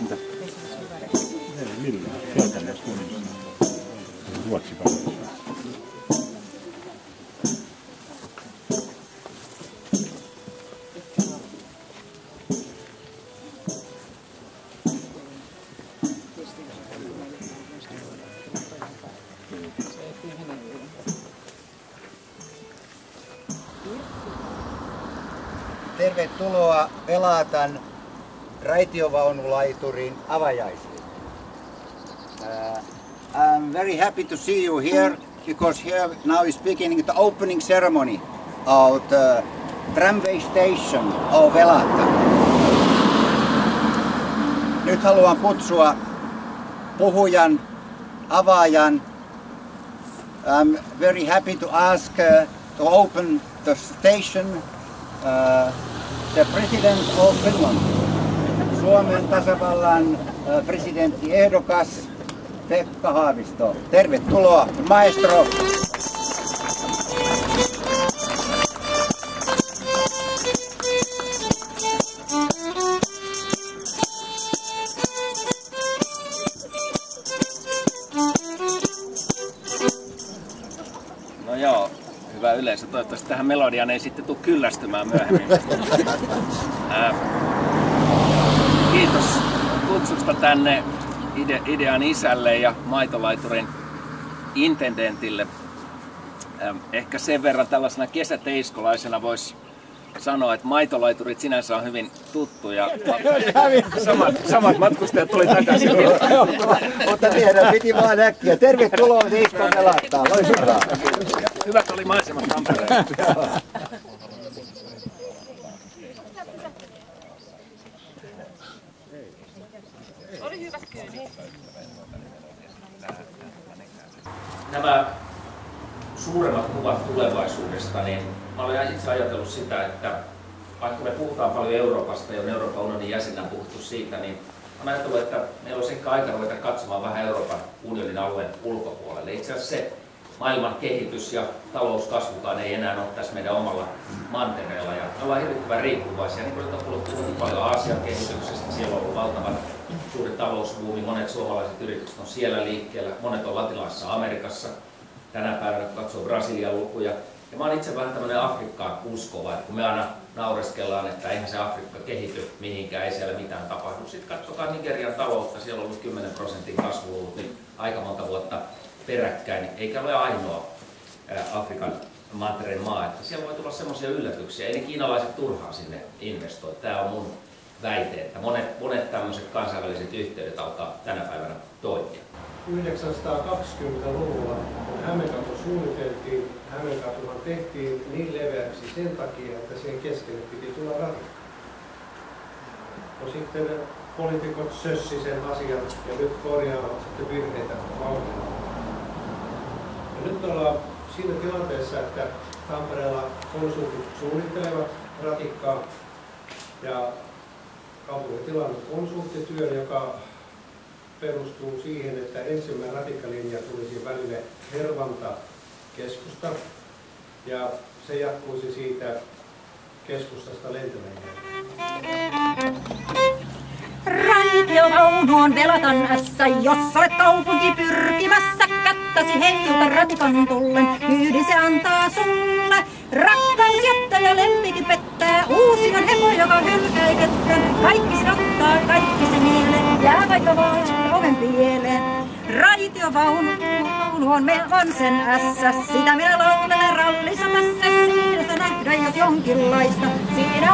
Mitä? Ei millään. Käytännössä kunnissa. Ruotsi kanssa. Tervetuloa Velatan raitiovaunulaiturin avajaisiin. I'm very happy to see you here because here now is beginning the opening ceremony of the tramway station of Velata. Nyt haluan kutsua puhujan, avaajan. I'm very happy to ask to open the station the President of Finland, Suomen tasavallan presidenttiehdokas Pekka Haavisto. Tervetuloa, maestro! No joo, hyvä yleisö. Toivottavasti tähän melodiaan ei sitten tule kyllästymään myöhemmin. Kiitos kutsusta tänne Idean isälle ja maitolaiturin intendentille. Ehkä sen verran tällaisena kesäteiskolaisena voisi sanoa, että maitolaiturit sinänsä on hyvin tuttuja. Samat matkustajat tuli takaisin. Mutta tiedän, piti vaan äkkiä. Tervetuloa Teiskon Velattaan. Loistavaa. Hyvät oli maisemat Tampereen. Oli hyvät kyynit. Nämä suuremmat kuvat tulevaisuudesta, niin mä olen itse ajatellut sitä, että vaikka me puhutaan paljon Euroopasta ja Euroopan unionin jäsenä puhuttu siitä, niin mä ajatellut, että meillä olisi ehkä aika ruveta katsomaan vähän Euroopan unionin alueen ulkopuolelle. Itse asiassa se maailman kehitys ja talouskasvukaan ei enää ole tässä meidän omalla mantereella. Ja me ollaan hirvittävän riippuvaisia. Niin kuin nyt on puhuttu paljon Aasian kehityksestä, siellä on ollut valtavan suuri talousbuumi, monet suomalaiset yritykset on siellä liikkeellä, monet on Latinalaisessa Amerikassa. Tänä päivänä katsoo Brasilian lukuja. Ja mä oon itse vähän tämmöinen Afrikkaan uskova, että kun me aina naureskellaan, että eihän se Afrikka kehity mihinkään, ei siellä mitään tapahdu. Sitten katsokaa Nigerian taloutta, siellä on ollut 10% kasvuluvut niin aika monta vuotta peräkkäin, eikä ole ainoa Afrikan mantereen maa, että siellä voi tulla semmoisia yllätyksiä. Ei ne kiinalaiset turhaan sinne investoi. Tämä on mun väite, että monet tämmöiset kansainväliset yhteydet alkaa tänä päivänä toimia. 1920-luvulla, kun Hämeenkatu suunniteltiin, Hämeenkatuhan tehtiin niin leveäksi sen takia, että siihen keskelle piti tulla ratikka. No sitten poliitikot sössi sen asian ja nyt korjaavat sitten virheitä vauhdilla. Ja nyt ollaan siinä tilanteessa, että Tampereella konsultit suunnittelevat ratikkaa ja kaupunki tilannut konsulttityön, joka perustuu siihen, että ensimmäinen ratikkalinja tulisi välille Hervanta-keskusta ja se jatkuisi siitä keskustasta lentolinjaan. Raitiovaunu on Velatan ässä, jos olet kaupunki pyrkimässä. Kättäsi heiluta ratikan tullen, kyydin se antaa sulle. Rakkaus jättää ja lempikin pettää, uusi on hemo, joka hylkää ketään. Kaikki se ottaa, kaikki se mieleen, jää vaikka vaan oven pieleen. Raitiovaunu on sen ässä, sitä minä laulelen rallisatassa. Siinä se nähdään jos jonkinlaista, siinä